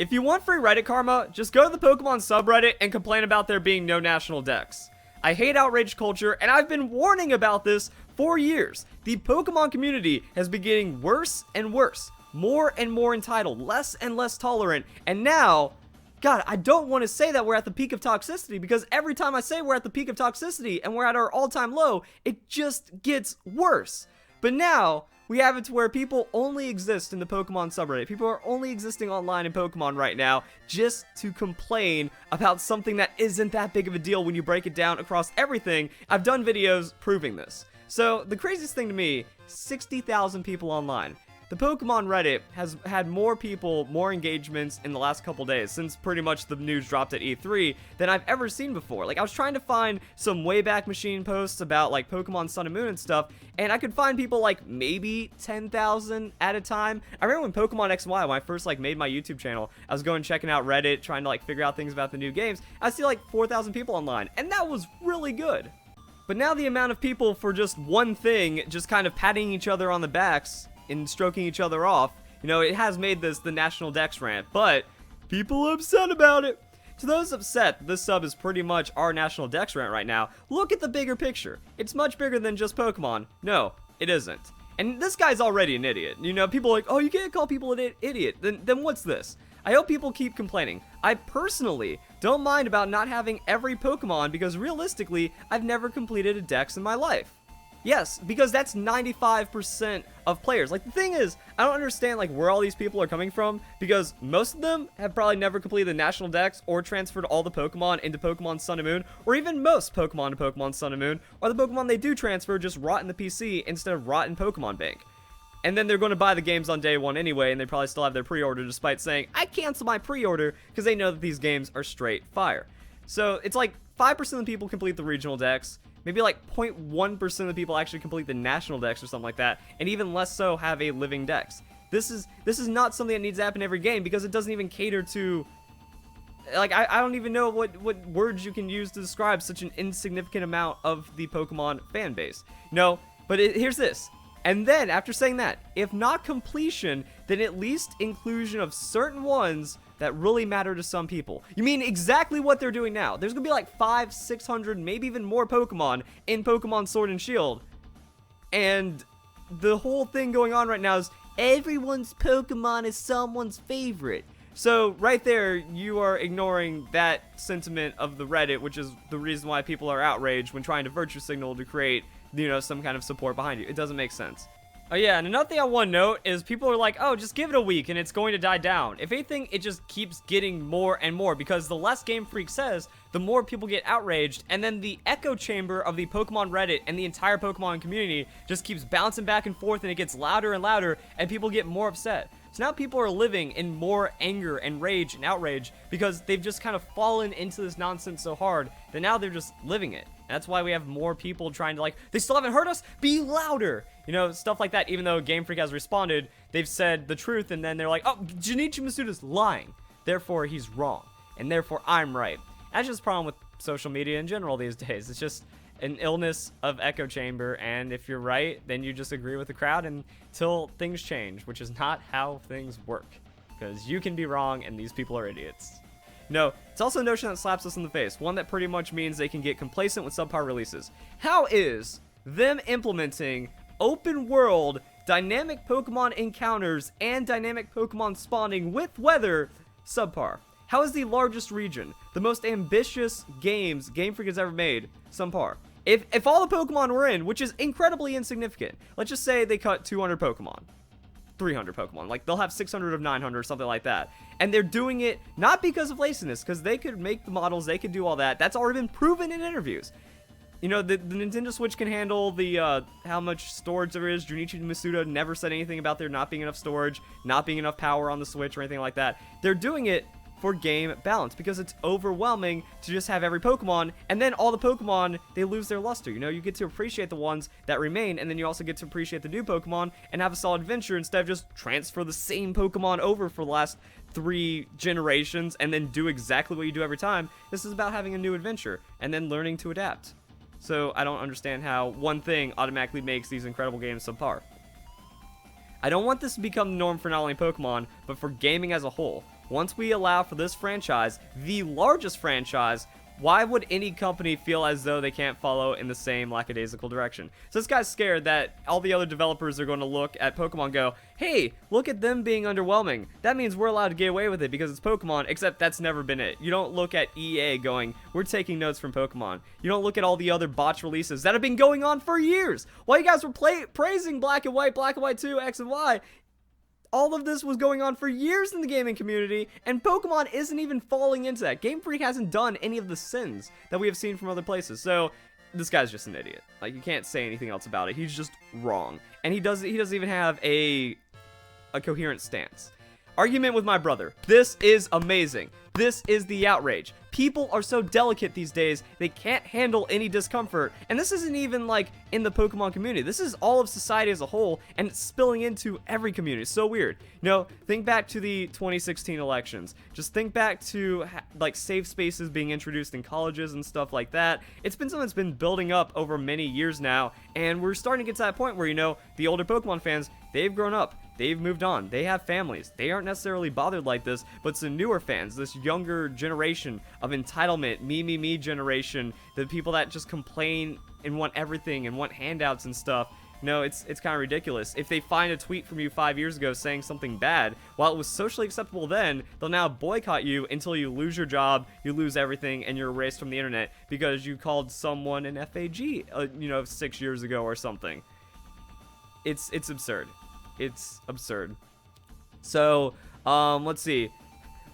If you want free Reddit karma, just go to the Pokemon subreddit and complain about there being no national dex. I hate outrage culture, and I've been warning about this for years. The Pokemon community has been getting worse and worse, more and more entitled, less and less tolerant, and now, God, I don't want to say that we're at the peak of toxicity, because every time I say we're at the peak of toxicity and we're at our all-time low, it just gets worse. But now, we have it to where people only exist in the Pokemon subreddit. People are only existing online in Pokemon right now just to complain about something that isn't that big of a deal when you break it down across everything. I've done videos proving this. So, the craziest thing to me, 60,000 people online. The Pokemon Reddit has had more people, more engagements in the last couple days, since pretty much the news dropped at E3, than I've ever seen before. Like, I was trying to find some Wayback Machine posts about, like, Pokemon Sun and Moon and stuff, and I could find people, like, maybe 10,000 at a time. I remember when Pokemon X and Y, when I first, like, made my YouTube channel, I was going checking out Reddit, trying to, like, figure out things about the new games. I see, like, 4,000 people online, and that was really good. But now the amount of people for just one thing, just kind of patting each other on the backs and stroking each other off, you know, it has made this the National Dex rant, but people are upset about it. To those upset, this sub is pretty much our National Dex rant right now. Look at the bigger picture. It's much bigger than just Pokemon. No, it isn't. And this guy's already an idiot. You know, people are like, oh, you can't call people an idiot. Then what's this? I hope people keep complaining. I personally don't mind about not having every Pokemon because realistically, I've never completed a Dex in my life. Yes, because that's 95% of players. Like, the thing is, I don't understand, like, where all these people are coming from, because most of them have probably never completed the National Dex or transferred all the Pokemon into Pokemon Sun and Moon, or even most Pokemon to Pokemon Sun and Moon, or the Pokemon they do transfer just rot in the PC instead of rot in Pokemon Bank. And then they're going to buy the games on day one anyway, and they probably still have their pre-order despite saying, I cancel my pre-order, because they know that these games are straight fire. So, it's like 5% of the people complete the regional Dex, maybe like 0.1% of the people actually complete the National Dex or something like that, and even less so have a living Dex. This is not something that needs to happen every game, because it doesn't even cater to, like, I don't even know what words you can use to describe such an insignificant amount of the Pokemon fan base. No, but here's this. And then, after saying that, if not completion, then at least inclusion of certain ones that really matter to some people. You mean exactly what they're doing now. There's gonna be like 500, 600, maybe even more Pokemon in Pokemon Sword and Shield. And the whole thing going on right now is everyone's Pokemon is someone's favorite. So right there, you are ignoring that sentiment of the Reddit, which is the reason why people are outraged when trying to virtue signal to create, you know, some kind of support behind you. It doesn't make sense. Oh yeah, and another thing I want to note is people are like, oh, just give it a week and it's going to die down. If anything, it just keeps getting more and more, because the less Game Freak says, the more people get outraged, and then the echo chamber of the Pokemon Reddit and the entire Pokemon community just keeps bouncing back and forth, and it gets louder and louder, and people get more upset. So now people are living in more anger and rage and outrage because they've just kind of fallen into this nonsense so hard that now they're just living it. And that's why we have more people trying to, like, they still haven't heard us, be louder! You know, stuff like that. Even though Game Freak has responded, they've said the truth, and then they're like, oh, Junichi Masuda's lying. Therefore, he's wrong. And therefore, I'm right. That's just a problem with social media in general these days. It's just an illness of echo chamber, and if you're right, then you just agree with the crowd until things change, which is not how things work, because you can be wrong and these people are idiots. No, it's also a notion that slaps us in the face, one that pretty much means they can get complacent with subpar releases. How is them implementing open world dynamic Pokemon encounters and dynamic Pokemon spawning with weather subpar? How is the largest region, the most ambitious games Game Freak has ever made, subpar? If all the Pokemon were in, which is incredibly insignificant, let's just say they cut 200 Pokemon, 300 Pokemon, like they'll have 600 of 900 or something like that, and they're doing it not because of laziness, because they could make the models, they could do all that, that's already been proven in interviews. You know, the Nintendo Switch can handle the, how much storage there is. Junichi Masuda never said anything about there not being enough storage, not being enough power on the Switch or anything like that. They're doing it for game balance, because it's overwhelming to just have every Pokemon, and then all the Pokemon, they lose their luster. You know, you get to appreciate the ones that remain, and then you also get to appreciate the new Pokemon and have a solid adventure instead of just transfer the same Pokemon over for the last 3 generations and then do exactly what you do every time. This is about having a new adventure and then learning to adapt. So I don't understand how one thing automatically makes these incredible games subpar. I don't want this to become the norm for not only Pokemon, but for gaming as a whole. once we allow for this franchise, the largest franchise, why would any company feel as though they can't follow in the same lackadaisical direction? So this guy's scared that all the other developers are going to look at Pokemon and go, hey, look at them being underwhelming. That means we're allowed to get away with it because it's Pokemon, except that's never been it. You don't look at EA going, we're taking notes from Pokemon. You don't look at all the other botch releases that have been going on for years. While you guys were praising Black and White 2, X and Y, all of this was going on for years in the gaming community, and Pokemon isn't even falling into that. Game Freak hasn't done any of the sins that we have seen from other places. So this guy's just an idiot. Like, you can't say anything else about it. He's just wrong, and he doesn't even have a coherent stance. Argument with my brother. This is amazing. This is the outrage. People are so delicate these days, they can't handle any discomfort. And this isn't even like in the Pokemon community. This is all of society as a whole, and it's spilling into every community. It's so weird. You know, think back to the 2016 elections. Just think back to like safe spaces being introduced in colleges and stuff like that. It's been something that's been building up over many years now, and we're starting to get to that point where, you know, the older Pokemon fans, they've grown up. They've moved on. They have families. They aren't necessarily bothered like this, but it's the newer fans, this younger generation of entitlement, me generation, the people that just complain and want everything and want handouts and stuff. No, it's kind of ridiculous. If they find a tweet from you 5 years ago saying something bad, while it was socially acceptable then, they'll now boycott you until you lose your job, you lose everything, and you're erased from the internet because you called someone an FAG, 6 years ago or something. It's absurd. It's absurd. So, let's see.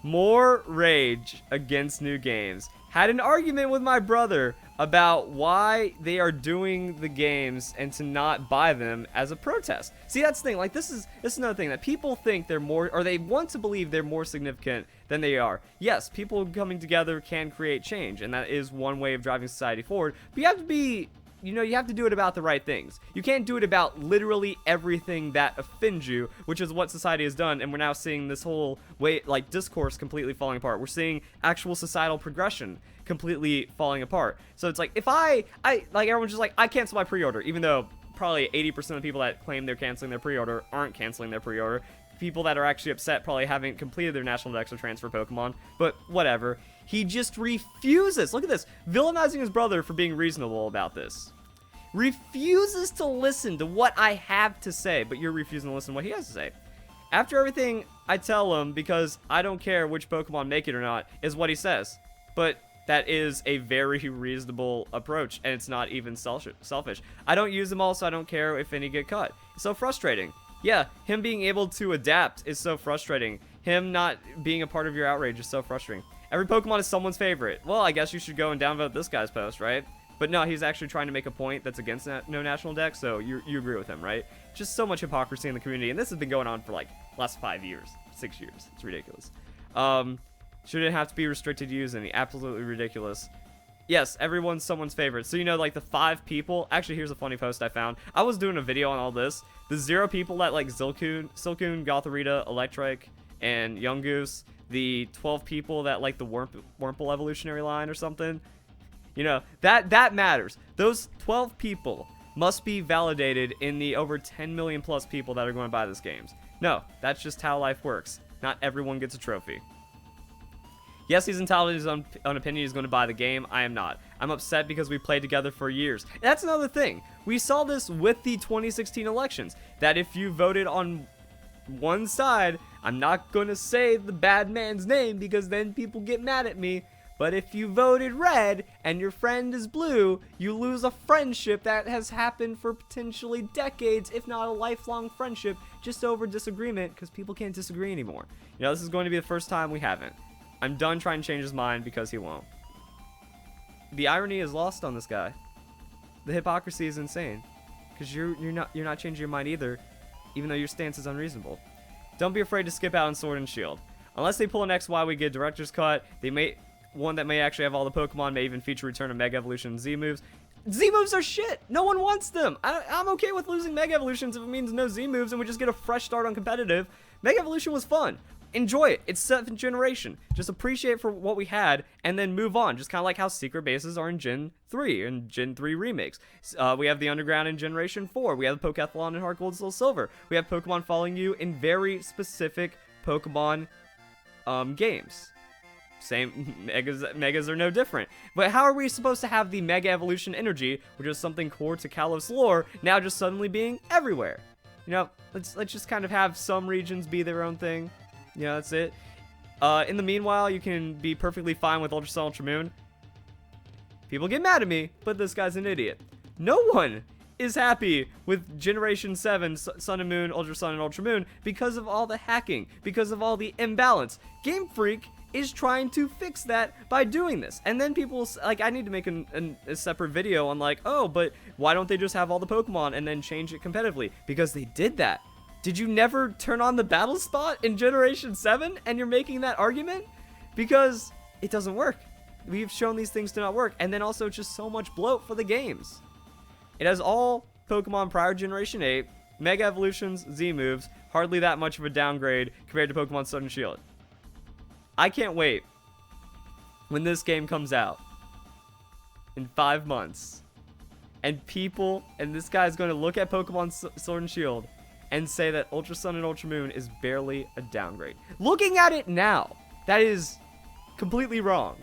More rage against new games. Had an argument with my brother about why they are doing the games and to not buy them as a protest. See, that's the thing. Like, this is another thing that people think they're more, or they want to believe they're more significant than they are. Yes, people coming together can create change, and that is one way of driving society forward. But you have to be, you have to do it about the right things. You can't do it about literally everything that offends you, which is what society has done, and we're now seeing this whole way, like, discourse completely falling apart. We're seeing actual societal progression completely falling apart. So it's like, if I like, everyone's just like, I cancel my pre-order, even though probably 80% of people that claim they're canceling their pre-order aren't canceling their pre-order. People that are actually upset probably haven't completed their National Dex or transfer Pokemon, but whatever. He just refuses. Look at this. Villainizing his brother for being reasonable about this. Refuses to listen to what I have to say, but you're refusing to listen to what he has to say. After everything I tell him, because I don't care which Pokemon make it or not, is what he says. But that is a very reasonable approach, and it's not even selfish. I don't use them all, so I don't care if any get cut. It's so frustrating. Yeah, him being able to adapt is so frustrating. Him not being a part of your outrage is so frustrating. Every Pokemon is someone's favorite. Well, I guess you should go and downvote this guy's post, right? But no, he's actually trying to make a point that's against no National Dex, so you agree with him, right? Just so much hypocrisy in the community, and this has been going on for like last 5 years, 6 years. It's ridiculous. Shouldn't have to be restricted use any. Absolutely ridiculous. Yes, everyone's someone's favorite. So, like the 5 people. Actually, here's a funny post I found. I was doing a video on all this. The 0 people that like Silcoon, Gothorita, Electric, and Young Goose. The 12 people that like the Wurmple evolutionary line or something. That matters. Those 12 people must be validated in the over 10 million plus people that are going to buy this games. No, that's just how life works. Not everyone gets a trophy. Yes, he's entitled to his own opinion. He's going to buy the game. I am not. I'm upset because we played together for years. That's another thing. We saw this with the 2016 elections. That if you voted on one side, I'm not going to say the bad man's name because then people get mad at me. But if you voted red and your friend is blue, you lose a friendship that has happened for potentially decades, if not a lifelong friendship, just over disagreement because people can't disagree anymore. This is going to be the first time we haven't. I'm done trying to change his mind because he won't. The irony is lost on this guy. The hypocrisy is insane. Because you're not changing your mind either, even though your stance is unreasonable. Don't be afraid to skip out on Sword and Shield. Unless they pull an XY, we get Director's Cut. One that may actually have all the Pokemon, may even feature return of Mega Evolution and Z-moves. Z-moves are shit! No one wants them! I'm okay with losing Mega Evolutions if it means no Z-moves and we just get a fresh start on competitive. Mega Evolution was fun. Enjoy it. It's 7th generation. Just appreciate it for what we had and then move on. Just kind of like how secret bases are in Gen 3 and Gen 3 remakes. We have the Underground in Generation 4. We have the Pokethlon in Heart Gold, Soul Silver. We have Pokemon following you in very specific Pokemon games. Same, megas are no different. But how are we supposed to have the Mega Evolution energy, which is something core to Kalos lore, now just suddenly being everywhere? You know, let's just kind of have some regions be their own thing. You know, that's it. In the meanwhile, you can be perfectly fine with Ultra Sun, Ultra Moon. People get mad at me, but this guy's an idiot. No one is happy with Generation 7 Sun and Moon, Ultra Sun, and Ultra Moon because of all the hacking, because of all the imbalance. Game Freak is trying to fix that by doing this. And then people, like, I need to make a separate video on, like, oh, but why don't they just have all the Pokemon and then change it competitively? Because they did that. Did you never turn on the battle spot in Generation 7 and you're making that argument? Because it doesn't work. We've shown these things to not work. And then also just so much bloat for the games. It has all Pokemon prior Generation 8, Mega Evolutions, Z moves, hardly that much of a downgrade compared to Pokemon Sword and Shield. I can't wait when this game comes out in 5 months. And this guy's going to look at Pokemon Sword and Shield and say that Ultra Sun and Ultra Moon is barely a downgrade. Looking at it now, that is completely wrong.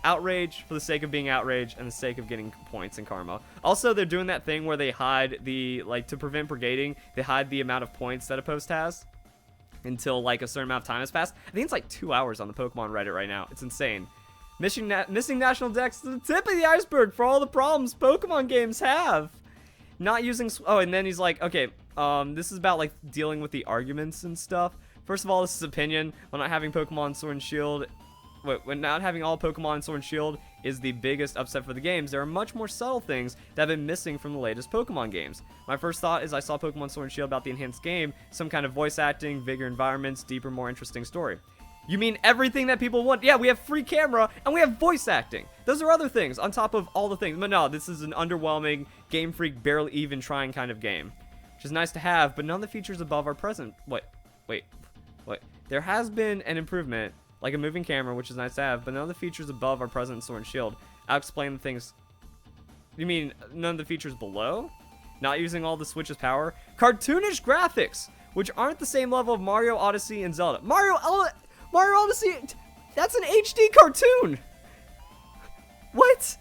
Outrage for the sake of being outraged and the sake of getting points and karma. Also, they're doing that thing where they hide the, like, to prevent brigading, they hide the amount of points that a post has until, like, a certain amount of time has passed. I think it's like 2 hours on the Pokemon Reddit right now. It's insane. Missing National Dex is the tip of the iceberg for all the problems Pokemon games have. Not using... Oh, and then he's like, okay, this is about, like, dealing with the arguments and stuff. First of all, this is opinion. When not having Pokemon Sword and Shield... When not having all Pokemon Sword and Shield is the biggest upset for the games, there are much more subtle things that have been missing from the latest Pokemon games. My first thought is I saw Pokemon Sword and Shield about the enhanced game, some kind of voice acting, bigger environments, deeper, more interesting story. You mean everything that people want? Yeah, we have free camera and we have voice acting. Those are other things on top of all the things. But no, this is an underwhelming, Game Freak barely even trying kind of game. Which is nice to have, but none of the features above are present. Wait. There has been an improvement, like a moving camera, which is nice to have, but none of the features above are present in Sword and Shield. I'll explain the things. You mean none of the features below? Not using all the Switch's power? Cartoonish graphics, which aren't the same level of Mario Odyssey and Zelda. Mario Odyssey, that's an HD cartoon! What?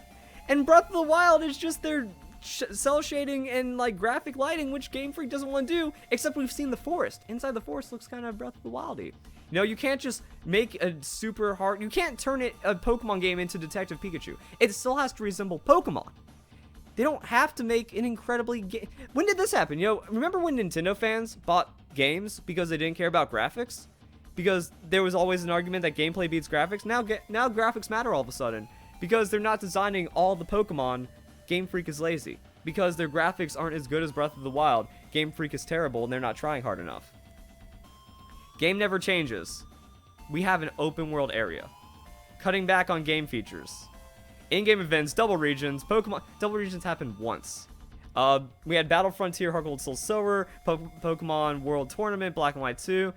And Breath of the Wild is just their cell shading and, like, graphic lighting, which Game Freak doesn't want to do, except we've seen the forest. Inside the forest looks kind of Breath of the Wild-y. You know, you can't just make a super hard... You can't turn a Pokemon game into Detective Pikachu. It still has to resemble Pokemon. They don't have to make an incredibly... When did this happen? You know, remember when Nintendo fans bought games because they didn't care about graphics? Because there was always an argument that gameplay beats graphics. Now graphics matter all of a sudden. Because they're not designing all the Pokemon, Game Freak is lazy. Because their graphics aren't as good as Breath of the Wild, Game Freak is terrible and they're not trying hard enough. Game never changes. We have an open world area. Cutting back on game features. In-game events, double regions. Double regions happened once. We had Battle Frontier, Heart Gold, Soul Silver, Pokemon World Tournament, Black and White 2.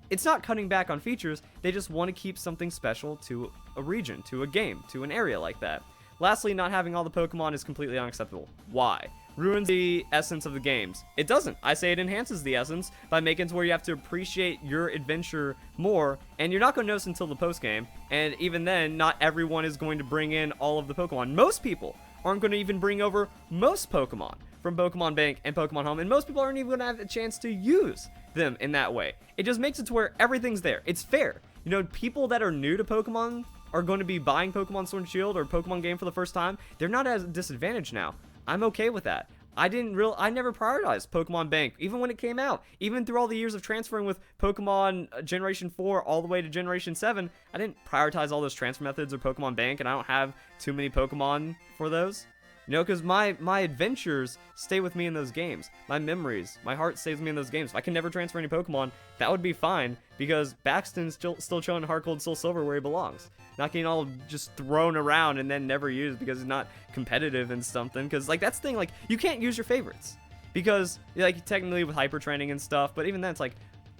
It's not cutting back on features. They just want to keep something special to a region, to a game, to an area like that. Lastly, not having all the Pokemon is completely unacceptable. Why? Ruins the essence of the games. It doesn't. I say it enhances the essence by making it to where you have to appreciate your adventure more, and you're not going to notice until the post-game, and even then, not everyone is going to bring in all of the Pokemon. Most people aren't going to even bring over most Pokemon from Pokemon Bank and Pokemon Home, and most people aren't even going to have a chance to use them in that way. It just makes it to where everything's there. It's fair. You know, people that are new to Pokemon are going to be buying Pokemon Sword and Shield or Pokemon game for the first time. They're not at a disadvantage now. I'm okay with that. I never prioritized Pokemon Bank, even when it came out. Even through all the years of transferring with Pokemon Generation 4 all the way to Generation 7, I didn't prioritize all those transfer methods or Pokemon Bank, and I don't have too many Pokemon for those. You know, because my adventures stay with me in those games. My memories, my heart stays with me in those games. If I can never transfer any Pokemon, that would be fine, because Baxton's still chilling Heart Gold, Soul Silver where he belongs. Not getting all just thrown around and then never used because he's not competitive in something. Because, like, that's the thing, like, you can't use your favorites. Because, like, technically with hyper training and stuff, but even then it's like,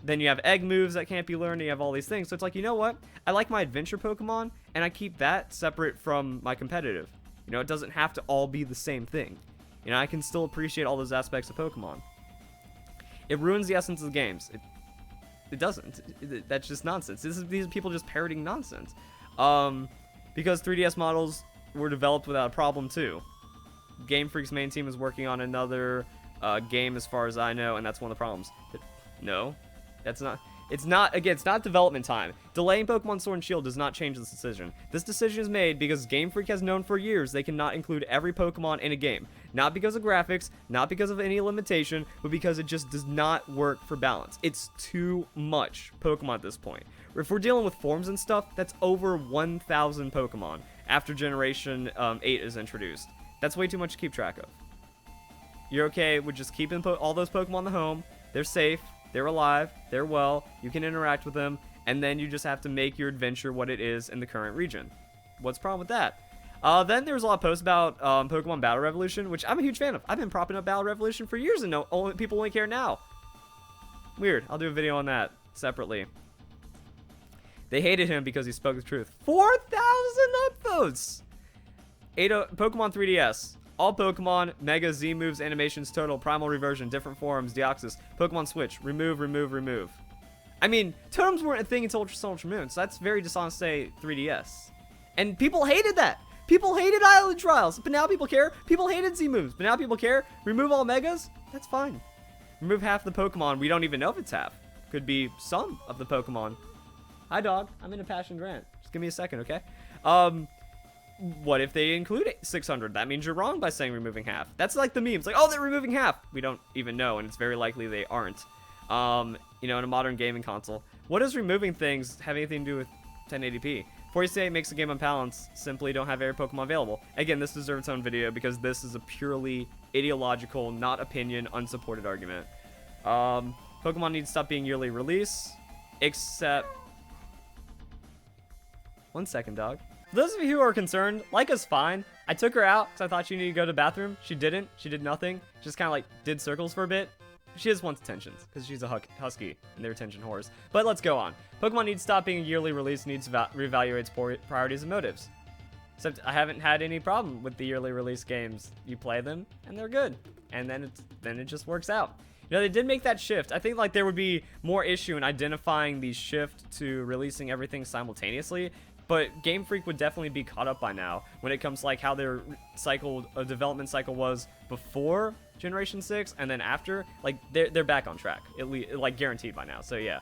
then you have egg moves that can't be learned, and you have all these things. So it's like, you know what? I like my adventure Pokemon, and I keep that separate from my competitive. You know, it doesn't have to all be the same thing. You know, I can still appreciate all those aspects of Pokemon. It ruins the essence of the games. It doesn't. That's just nonsense. These are people just parroting nonsense. Because 3DS models were developed without a problem too. Game Freak's main team is working on another game as far as I know, and that's one of the problems. No, that's not. It's not, again, it's not development time. Delaying Pokemon Sword and Shield does not change this decision. This decision is made because Game Freak has known for years they cannot include every Pokemon in a game. Not because of graphics, not because of any limitation, but because it just does not work for balance. It's too much Pokemon at this point. If we're dealing with forms and stuff, that's over 1,000 Pokemon after Generation 8 is introduced. That's way too much to keep track of. You're okay with just keeping all those Pokemon in the home. They're safe. They're alive, they're well, you can interact with them, and then you just have to make your adventure what it is in the current region. What's the problem with that? Then there's a lot of posts about Pokemon Battle Revolution, which I'm a huge fan of. I've been propping up Battle Revolution for years, and people only care now. Weird. I'll do a video on that separately. They hated him because he spoke the truth. 4,000 upvotes! Pokemon 3DS. All Pokemon, Mega, Z moves, animations, total, primal reversion, different forms, Deoxys, Pokemon Switch, remove. I mean, totems weren't a thing until Ultra Sun, Ultra Moon, so that's very dishonest to say 3DS. And people hated that. People hated Island Trials, but now people care. People hated Z moves, but now people care. Remove all Megas? That's fine. Remove half the Pokemon. We don't even know if it's half. Could be some of the Pokemon. Hi, dog. I'm in a passion grant. Just give me a second, okay? What if they include 600? That means you're wrong by saying removing half. That's like the memes, like, oh, they're removing half. We don't even know, and it's very likely they aren't. You know, in a modern gaming console. What does removing things have anything to do with 1080p? Before you say it makes the game unbalanced, simply don't have every Pokemon available. Again, this deserves its own video because this is a purely ideological, not opinion, unsupported argument. Pokemon need to stop being yearly release, except... 1 second, dog. For those of you who are concerned, Laika's fine. I took her out because I thought she needed to go to the bathroom. She didn't. She did nothing. Just kind of like did circles for a bit. She just wants attentions because she's a husky and they're attention whores. But let's go on. Pokemon needs to stop being a yearly release, needs to reevaluate its priorities and motives. Except I haven't had any problem with the yearly release games. You play them and they're good. And then it just works out. You know, they did make that shift. I think like there would be more issue in identifying the shift to releasing everything simultaneously. But Game Freak would definitely be caught up by now when it comes to like how their development cycle was before Generation 6 and then after. Like they're back on track, like guaranteed by now. So yeah,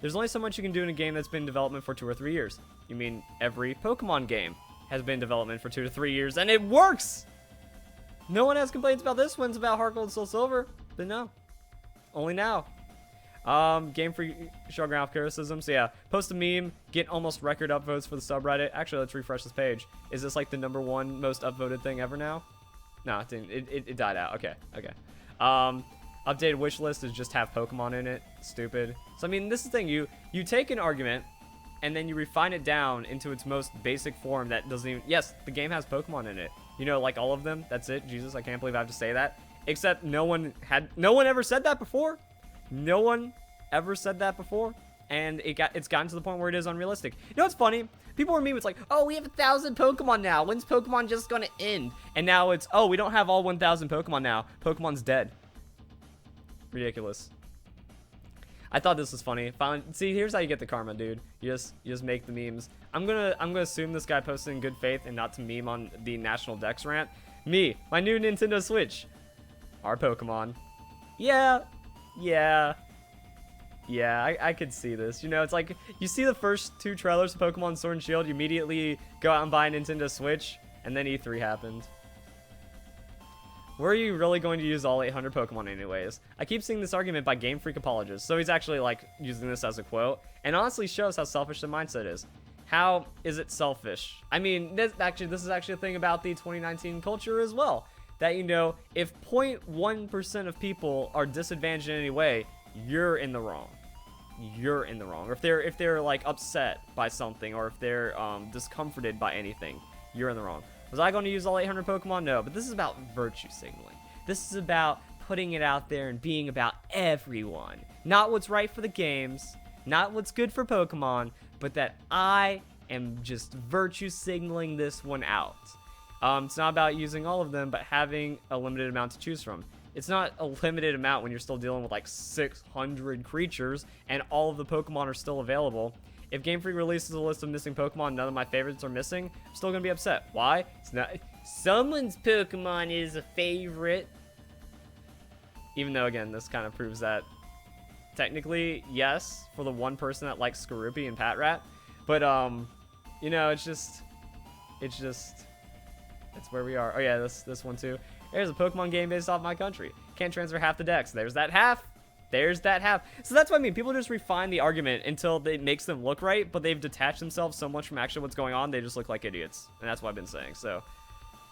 there's only so much you can do in a game that's been in development for 2 or 3 years. You mean every Pokemon game has been in development for 2 to 3 years and it works. No one has complaints about this one's about Heart Gold and Soul Silver, but no, only now. Game Freak showing off criticism. So yeah, post a meme, get almost record upvotes for the subreddit. Actually, let's refresh this page. Is this like the #1 most upvoted thing ever now? No, it didn't. It died out. Okay. Updated wish list is just have Pokemon in it. Stupid. So I mean, this is the thing. You take an argument and then you refine it down into its most basic form that doesn't even. Yes, the game has Pokemon in it. You know, like all of them. That's it. Jesus, I can't believe I have to say that. Except no one ever said that before. No one ever said that before, and it's gotten to the point where it is unrealistic. You know what's funny? People were memeing, it's like, oh, we have 1,000 Pokemon now. When's Pokemon just gonna end? And now it's, oh, we don't have all 1,000 Pokemon now. Pokemon's dead. Ridiculous. I thought this was funny. Finally, see, here's how you get the karma, dude. You just make the memes. I'm gonna assume this guy posted in good faith and not to meme on the National Dex rant. Me, my new Nintendo Switch. Our Pokemon. Yeah, I could see this. You know, it's like, you see the first 2 trailers of Pokemon Sword and Shield, you immediately go out and buy a Nintendo Switch, and then E3 happened. Were you really going to use all 800 Pokemon anyways? I keep seeing this argument by Game Freak apologists, so he's actually, like, using this as a quote, and honestly shows how selfish the mindset is. How is it selfish? I mean, this is actually a thing about the 2019 culture as well. That, you know, if 0.1% of people are disadvantaged in any way, you're in the wrong. You're in the wrong. Or if they're like upset by something, or if they're discomforted by anything, you're in the wrong. Was I going to use all 800 Pokemon? No, but this is about virtue signaling. This is about putting it out there and being about everyone. Not what's right for the games, not what's good for Pokemon, but that I am just virtue signaling this one out. It's not about using all of them, but having a limited amount to choose from. It's not a limited amount when you're still dealing with like 600 creatures and all of the Pokemon are still available. If Game Freak releases a list of missing Pokemon, none of my favorites are missing, I'm still gonna be upset. Why? It's not. Someone's Pokemon is a favorite. Even though, again, this kind of proves that technically, yes, for the one person that likes Skorupi and Patrat. But, you know, it's where we are. Oh yeah, this one too. There's a Pokemon game based off my country. Can't transfer half the decks. There's that half. There's that half. So that's what I mean. People just refine the argument until it makes them look right, but they've detached themselves so much from actually what's going on, they just look like idiots. And that's what I've been saying. So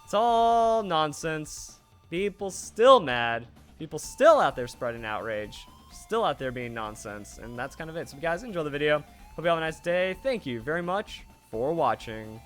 it's all nonsense. People still mad. People still out there spreading outrage. Still out there being nonsense. And that's kind of it. So if you guys enjoy the video, hope you have a nice day. Thank you very much for watching.